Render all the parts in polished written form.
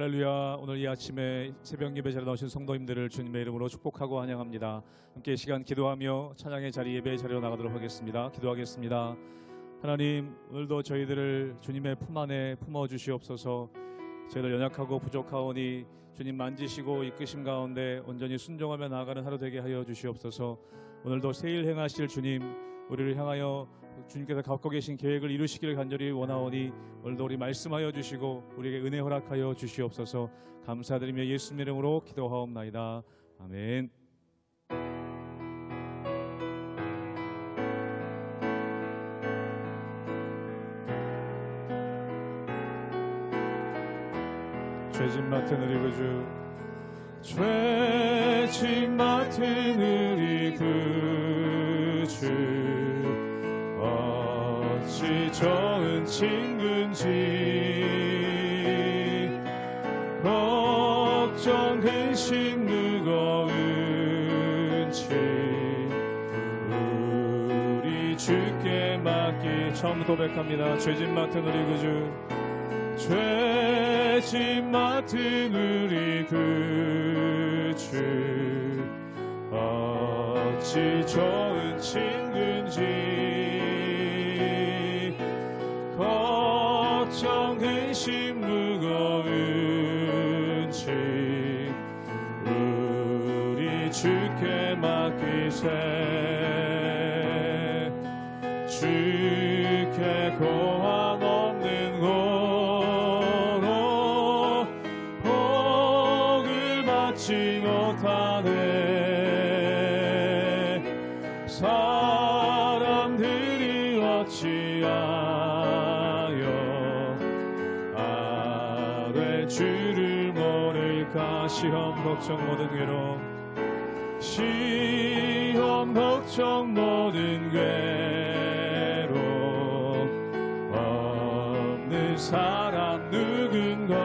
할렐루야. 오늘 이 아침에 새벽 예배 자리에 나오신 성도님들을 주님의 이름으로 축복하고 환영합니다. 함께 이 시간 기도하며 찬양의 자리, 예배의 자리로 나가도록 하겠습니다. 기도하겠습니다. 하나님, 오늘도 저희들을 주님의 품 안에 품어주시옵소서. 저희들 연약하고 부족하오니 주님 만지시고 이끄심 가운데 온전히 순종하며 나아가는 하루 되게 하여 주시옵소서. 오늘도 새일 행하실 주님, 우리를 향하여 주님께서 갖고 계신 계획을 이루시기를 간절히 원하오니 오늘도 우리 말씀하여 주시고 우리에게 은혜 허락하여 주시옵소서. 감사드리며 예수님 이름으로 기도하옵나이다. 아멘. 죄짐 맡은 우리 구주, 죄짐 맡은 우리 구주, 어찌 좋은 친구인지, 걱정 근심 무거운 짐 우리 주께 맡기. 처음 고백합니다. 죄짐 맡은 우리 구주, 죄짐 맡은 우리 구주, 어찌 좋은 친구인지, 걱정 근심 무거운 짐 우리 주께 맡기세. 주께 고한 없는 고로 복을 받지 못하네. 사람들이 어찌하여 아뢰 주를 모를까. 시험 걱정 모든 괴로움, 시험 걱정 모든 괴로움 없는 사람 누군가.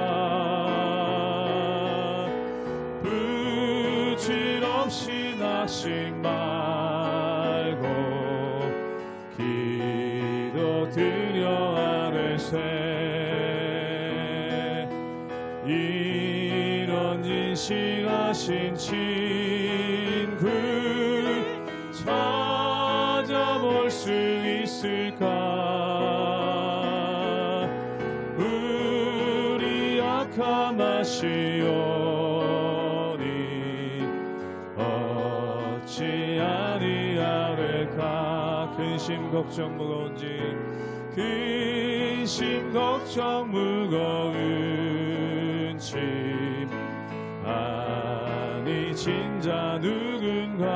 부질없이 낙심 말고 기도드려 아뢰세. 이런 진실하신 친구 찾아볼 수 있을까. 우리 약함 아시오니 어찌 아니하리까. 근심 걱정 무거운 짐, 근심 걱정 무거운 짐 아니 진자 누군가.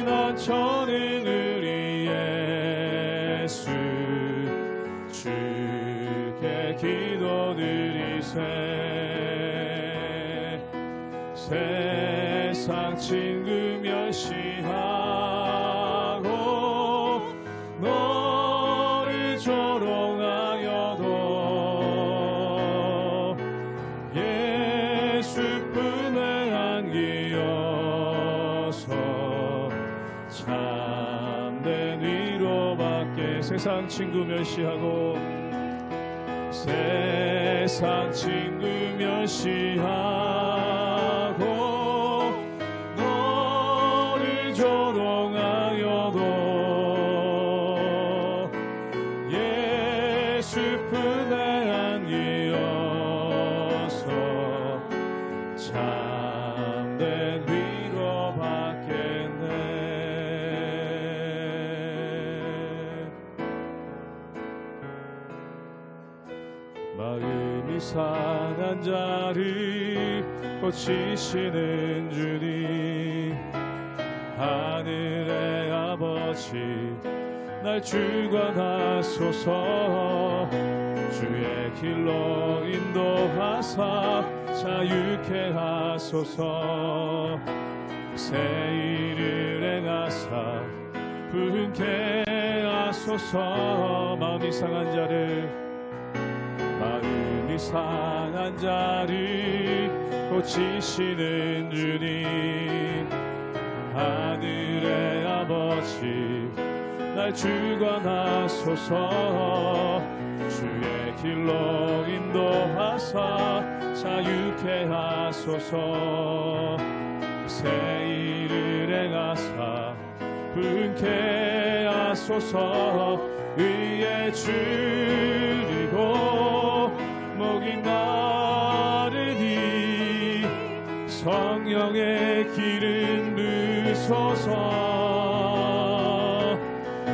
피난처는 우리 예수, 주께 기도드리세. 세상 친구 멸시하고 너를 조롱하여도 예수 품에 안기어서 참된 위로받게. 세상 친구 멸시하고, 세상 친구 멸시하고 너를 조롱하여도 예수 품에 안기어서 참된 위로받겠네. 마음이 상한 자를 고치시는 주님, 하늘의 아버지 날 주관하소서. 주의 길로 인도하사 자유케 하소서. 새 일을 행하사 부흥케 하소서. 마음이 상한 자를 고치시는 주님, 하늘의 아버지 날 주관하소서. 주의 길로 인도하사 자유케 하소서. 새 일을 행하사 분케 하소서. 의에 줄이고 목이 마르니 성령의 기름 부소서.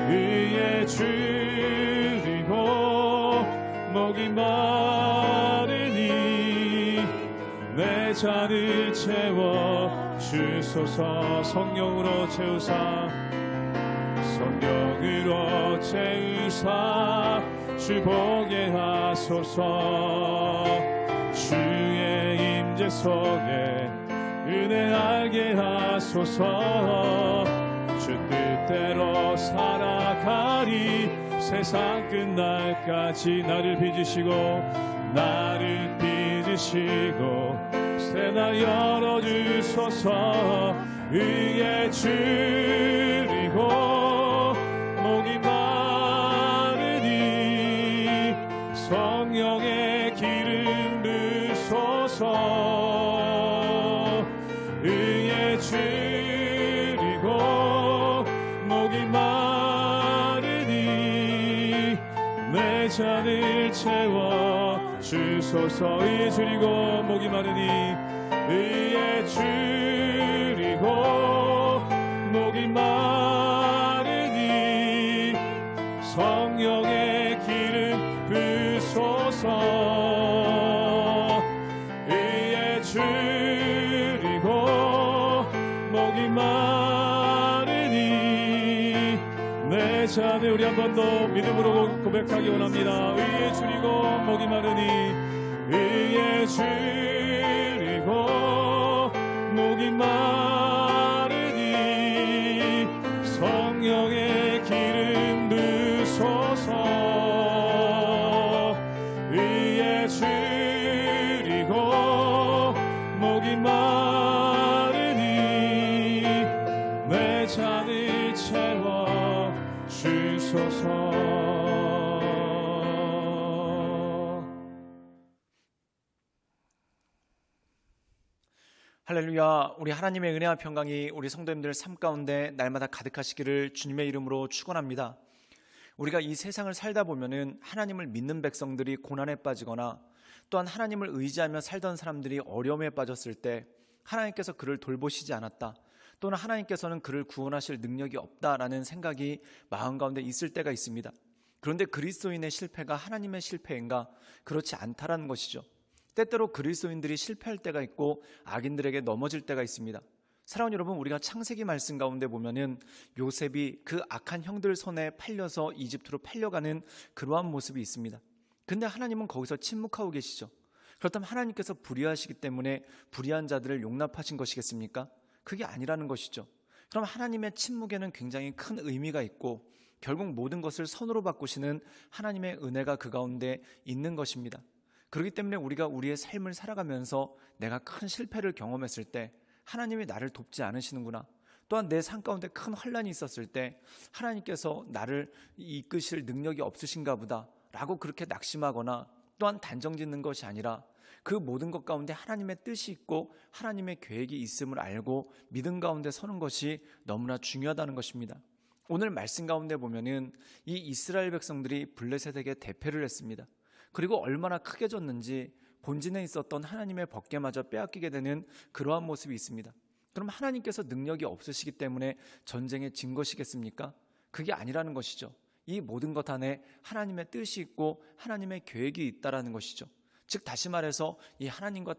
의에 줄이고 목이 마르니 내 잔을 채워 주소서. 성령으로 채우사 성령으로 채우사 주 보게 하소서. 주의 임재 속에 은혜 알게 하소서. 주 뜻대로 살아가리 세상 끝날까지. 나를 빚으시고 새나 열어주소서. 의에 줄이고 목이 마르니 성령의 기름 부소서. 의에 줄이고 목이 마르니 내 잔을 채워 주소서. 의에 줄이고 목이 마르니 의에 줄이고 목이 마르니 성령의 기름 부소서. 의에 줄이고 목이 마르니 내 잔을 우리 한 번 더 믿음으로 고백하기 원합니다. 의에 줄이고 목이 마르니 의에 줄이고 목이 마르니 성령의 기름 부소서. 의에 줄이고 목이 마르니 내 잔을 채워 주소서. 할렐루야. 우리 하나님의 은혜와 평강이 우리 성도님들 삶 가운데 날마다 가득하시기를 주님의 이름으로 축원합니다. 우리가 이 세상을 살다 보면은 하나님을 믿는 백성들이 고난에 빠지거나 또한 하나님을 의지하며 살던 사람들이 어려움에 빠졌을 때 하나님께서 그를 돌보시지 않았다, 또는 하나님께서는 그를 구원하실 능력이 없다라는 생각이 마음 가운데 있을 때가 있습니다. 그런데 그리스도인의 실패가 하나님의 실패인가? 그렇지 않다라는 것이죠. 때때로 그리스도인들이 실패할 때가 있고 악인들에게 넘어질 때가 있습니다. 사랑하는 여러분, 우리가 창세기 말씀 가운데 보면은 요셉이 그 악한 형들 손에 팔려서 이집트로 팔려가는 그러한 모습이 있습니다. 근데 하나님은 거기서 침묵하고 계시죠. 그렇다면 하나님께서 불의하시기 때문에 불의한 자들을 용납하신 것이겠습니까? 그게 아니라는 것이죠. 그럼 하나님의 침묵에는 굉장히 큰 의미가 있고 결국 모든 것을 선으로 바꾸시는 하나님의 은혜가 그 가운데 있는 것입니다. 그렇기 때문에 우리가 우리의 삶을 살아가면서 내가 큰 실패를 경험했을 때 하나님이 나를 돕지 않으시는구나, 또한 내 삶 가운데 큰 환난이 있었을 때 하나님께서 나를 이끄실 능력이 없으신가 보다 라고 그렇게 낙심하거나 또한 단정짓는 것이 아니라 그 모든 것 가운데 하나님의 뜻이 있고 하나님의 계획이 있음을 알고 믿음 가운데 서는 것이 너무나 중요하다는 것입니다. 오늘 말씀 가운데 보면은 이 이스라엘 백성들이 블레셋에게 대패를 했습니다. 그리고 얼마나 크게 졌는지 본진에 있었던 하나님의 법궤마저 빼앗기게 되는 그러한 모습이 있습니다. 그럼 하나님께서 능력이 없으시기 때문에 전쟁에 진 것이겠습니까? 그게 아니라는 것이죠. 이 모든 것 안에 하나님의 뜻이 있고 하나님의 계획이 있다라는 것이죠. 즉 다시 말해서 이 하나님의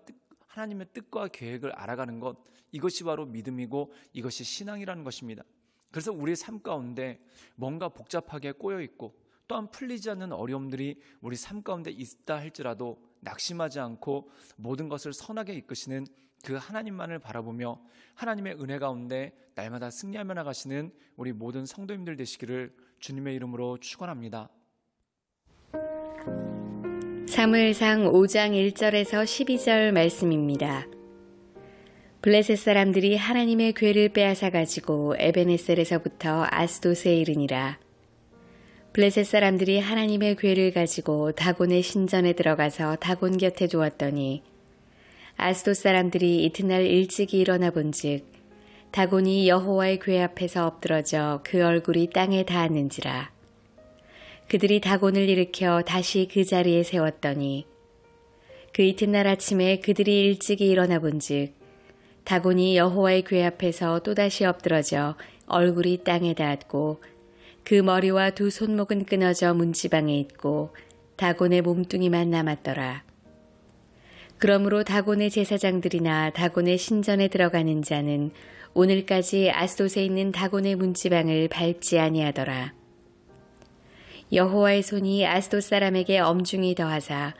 뜻과 계획을 알아가는 것, 이것이 바로 믿음이고 이것이 신앙이라는 것입니다. 그래서 우리의 삶 가운데 뭔가 복잡하게 꼬여 있고 또한 풀리지 않는 어려움들이 우리 삶 가운데 있다 할지라도 낙심하지 않고 모든 것을 선하게 이끄시는 그 하나님만을 바라보며 하나님의 은혜 가운데 날마다 승리하며 나가시는 우리 모든 성도님들 되시기를 주님의 이름으로 축원합니다. 사무엘상 5장 1절에서 12절 말씀입니다. 블레셋 사람들이 하나님의 궤를 빼앗아 가지고 에베네셀에서부터 아스돗에 이르니라. 블레셋 사람들이 하나님의 궤를 가지고 다곤의 신전에 들어가서 다곤 곁에 두었더니 아스돗 사람들이 이튿날 일찍이 일어나 본즉 다곤이 여호와의 궤 앞에서 엎드러져 그 얼굴이 땅에 닿았는지라. 그들이 다곤을 일으켜 다시 그 자리에 세웠더니 그 이튿날 아침에 그들이 일찍이 일어나 본즉 다곤이 여호와의 궤 앞에서 또다시 엎드러져 얼굴이 땅에 닿았고 그 머리와 두 손목은 끊어져 문지방에 있고 다곤의 몸뚱이만 남았더라. 그러므로 다곤의 제사장들이나 다곤의 신전에 들어가는 자는 오늘까지 아스돗에 있는 다곤의 문지방을 밟지 아니하더라. 여호와의 손이 아스돗 사람에게 엄중히 더하사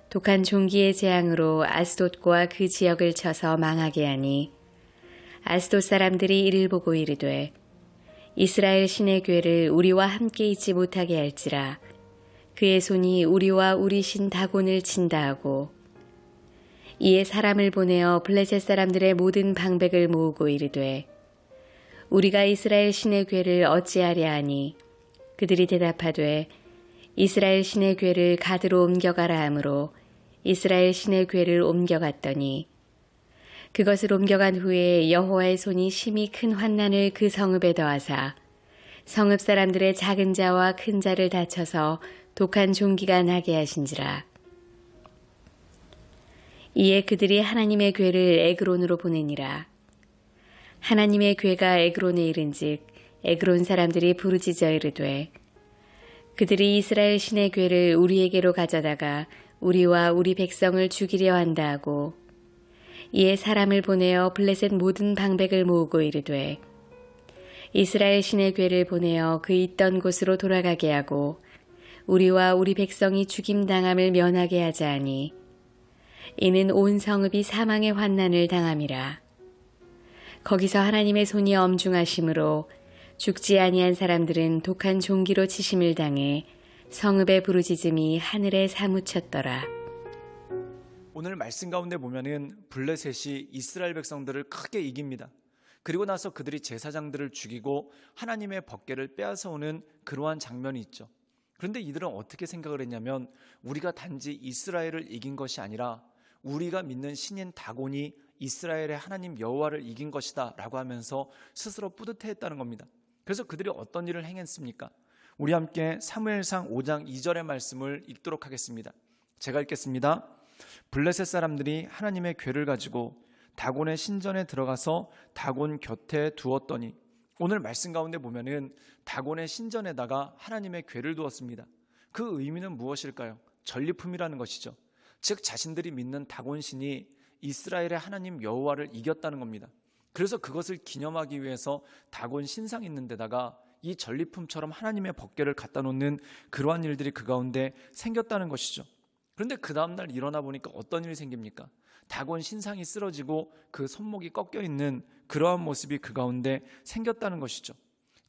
독한 종기의 재앙으로 아스돗과 그 지역을 쳐서 망하게 하니 아스돗 사람들이 이를 보고 이르되 이스라엘 신의 궤를 우리와 함께 있지 못하게 할지라. 그의 손이 우리와 우리 신 다곤을 친다 하고 이에 사람을 보내어 블레셋 사람들의 모든 방백을 모으고 이르되 우리가 이스라엘 신의 궤를 어찌하랴 하니 그들이 대답하되 이스라엘 신의 궤를 가드로 옮겨가라 하므로 이스라엘 신의 궤를 옮겨갔더니 그것을 옮겨간 후에 여호와의 손이 심히 큰 환난을 그 성읍에 더하사 성읍 사람들의 작은 자와 큰 자를 다쳐서 독한 종기가 나게 하신지라. 이에 그들이 하나님의 궤를 에그론으로 보내니라. 하나님의 궤가 에그론에 이른즉 에그론 사람들이 부르짖어 이르되 그들이 이스라엘 신의 궤를 우리에게로 가져다가 우리와 우리 백성을 죽이려 한다 하고 이에 사람을 보내어 블레셋 모든 방백을 모으고 이르되 이스라엘 신의 궤를 보내어 그 있던 곳으로 돌아가게 하고 우리와 우리 백성이 죽임당함을 면하게 하자 하니 이는 온 성읍이 사망의 환난을 당함이라. 거기서 하나님의 손이 엄중하심으로 죽지 아니한 사람들은 독한 종기로 치심을 당해 성읍의 부르짖음이 하늘에 사무쳤더라. 오늘 말씀 가운데 보면은 블레셋이 이스라엘 백성들을 크게 이깁니다. 그리고 나서 그들이 제사장들을 죽이고 하나님의 법궤를 빼앗아오는 그러한 장면이 있죠. 그런데 이들은 어떻게 생각을 했냐면 우리가 단지 이스라엘을 이긴 것이 아니라 우리가 믿는 신인 다곤이 이스라엘의 하나님 여호와를 이긴 것이다 라고 하면서 스스로 뿌듯해했다는 겁니다. 그래서 그들이 어떤 일을 행했습니까? 우리 함께 사무엘상 5장 2절의 말씀을 읽도록 하겠습니다. 제가 읽겠습니다. 블레셋 사람들이 하나님의 궤를 가지고 다곤의 신전에 들어가서 다곤 곁에 두었더니, 오늘 말씀 가운데 보면은 다곤의 신전에다가 하나님의 궤를 두었습니다. 그 의미는 무엇일까요? 전리품이라는 것이죠. 즉 자신들이 믿는 다곤신이 이스라엘의 하나님 여호와를 이겼다는 겁니다. 그래서 그것을 기념하기 위해서 다곤 신상 있는 데다가 이 전리품처럼 하나님의 법궤를 갖다 놓는 그러한 일들이 그 가운데 생겼다는 것이죠. 그런데 그 다음날 일어나 보니까 어떤 일이 생깁니까? 다곤 신상이 쓰러지고 그 손목이 꺾여 있는 그러한 모습이 그 가운데 생겼다는 것이죠.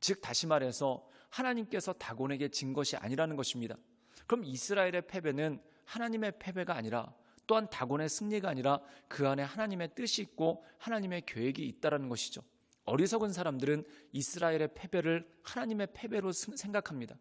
즉 다시 말해서 하나님께서 다곤에게 진 것이 아니라는 것입니다. 그럼 이스라엘의 패배는 하나님의 패배가 아니라 또한 다곤의 승리가 아니라 그 안에 하나님의 뜻이 있고 하나님의 계획이 있다는 것이죠. 어리석은 사람들은 이스라엘의 패배를 하나님의 패배로 생각합니다.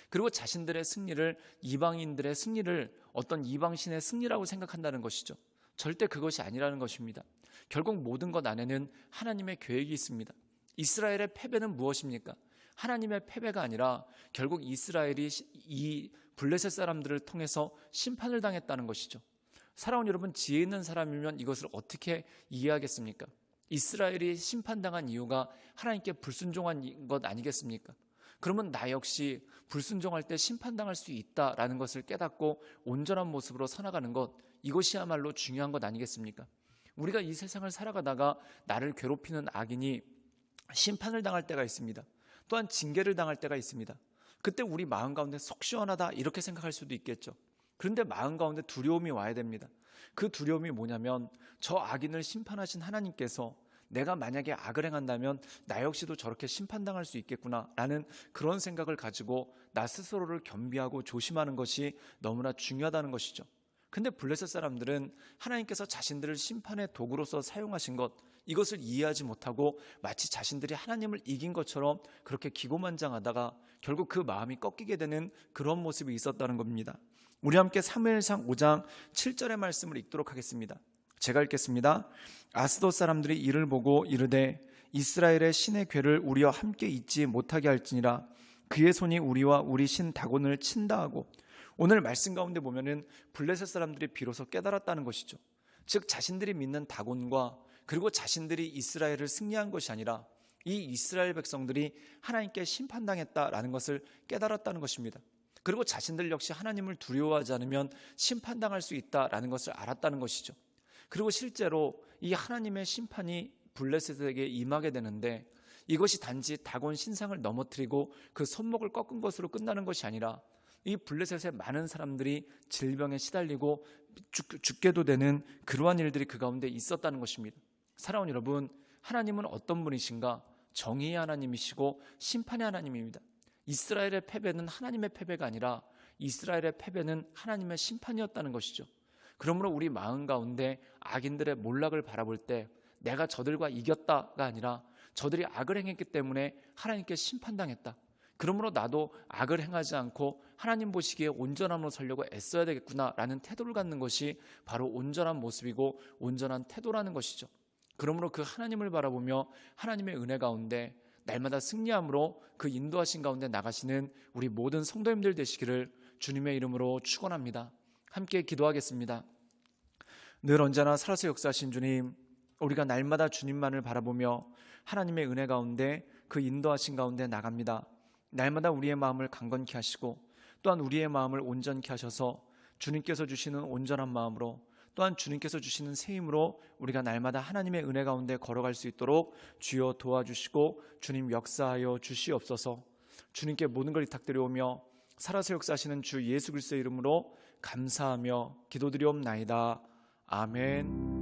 그리고 자신들의 승리를, 이방인들의 승리를 어떤 이방신의 승리라고 생각한다는 것이죠. 절대 그것이 아니라는 것입니다. 결국 모든 것 안에는 하나님의 계획이 있습니다. 이스라엘의 패배는 무엇입니까? 하나님의 패배가 아니라 결국 이스라엘이 이 블레셋 사람들을 통해서 심판을 당했다는 것이죠. 사랑하는 여러분, 지혜 있는 사람이면 이것을 어떻게 이해하겠습니까? 이스라엘이 심판당한 이유가 하나님께 불순종한 것 아니겠습니까? 그러면 나 역시 불순종할 때 심판당할 수 있다라는 것을 깨닫고 온전한 모습으로 살아가는 것, 이것이야말로 중요한 것 아니겠습니까? 우리가 이 세상을 살아가다가 나를 괴롭히는 악인이 심판을 당할 때가 있습니다. 또한 징계를 당할 때가 있습니다. 그때 우리 마음 가운데 속 시원하다 이렇게 생각할 수도 있겠죠. 그런데 마음 가운데 두려움이 와야 됩니다. 그 두려움이 뭐냐면 저 악인을 심판하신 하나님께서 내가 만약에 악을 행한다면 나 역시도 저렇게 심판당할 수 있겠구나 라는 그런 생각을 가지고 나 스스로를 겸비하고 조심하는 것이 너무나 중요하다는 것이죠. 근데 블레셋 사람들은 하나님께서 자신들을 심판의 도구로서 사용하신 것, 이것을 이해하지 못하고 마치 자신들이 하나님을 이긴 것처럼 그렇게 기고만장하다가 결국 그 마음이 꺾이게 되는 그런 모습이 있었다는 겁니다. 우리 함께 사무엘상 5장 7절의 말씀을 읽도록 하겠습니다. 제가 읽겠습니다. 아스돗 사람들이 이를 보고 이르되 이스라엘의 신의 궤를 우리와 함께 있지 못하게 할지니라. 그의 손이 우리와 우리 신 다곤을 친다 하고, 오늘 말씀 가운데 보면은 블레셋 사람들이 비로소 깨달았다는 것이죠. 즉 자신들이 믿는 다곤과 그리고 자신들이 이스라엘을 승리한 것이 아니라 이 이스라엘 백성들이 하나님께 심판당했다라는 것을 깨달았다는 것입니다. 그리고 자신들 역시 하나님을 두려워하지 않으면 심판당할 수 있다라는 것을 알았다는 것이죠. 그리고 실제로 이 하나님의 심판이 블레셋에게 임하게 되는데, 이것이 단지 다곤 신상을 넘어뜨리고 그 손목을 꺾은 것으로 끝나는 것이 아니라 이 블레셋의 많은 사람들이 질병에 시달리고 죽게도 되는 그러한 일들이 그 가운데 있었다는 것입니다. 사랑하는 여러분, 하나님은 어떤 분이신가? 정의의 하나님이시고 심판의 하나님입니다. 이스라엘의 패배는 하나님의 패배가 아니라 이스라엘의 패배는 하나님의 심판이었다는 것이죠. 그러므로 우리 마음 가운데 악인들의 몰락을 바라볼 때 내가 저들과 이겼다가 아니라 저들이 악을 행했기 때문에 하나님께 심판당했다. 그러므로 나도 악을 행하지 않고 하나님 보시기에 온전함으로 살려고 애써야 되겠구나라는 태도를 갖는 것이 바로 온전한 모습이고 온전한 태도라는 것이죠. 그러므로 그 하나님을 바라보며 하나님의 은혜 가운데 날마다 승리함으로 그 인도하신 가운데 나가시는 우리 모든 성도님들 되시기를 주님의 이름으로 축원합니다. 함께 기도하겠습니다. 늘 언제나 살아서 역사하신 주님, 우리가 날마다 주님만을 바라보며 하나님의 은혜 가운데 그 인도하신 가운데 나갑니다. 날마다 우리의 마음을 강건케 하시고 또한 우리의 마음을 온전케 하셔서 주님께서 주시는 온전한 마음으로, 또한 주님께서 주시는 새 힘으로 우리가 날마다 하나님의 은혜 가운데 걸어갈 수 있도록 주여 도와주시고 주님 역사하여 주시옵소서. 주님께 모든 걸 부탁드려오며 살아서 역사하시는 주 예수 그리스도의 이름으로 감사하며 기도드리옵나이다. 아멘.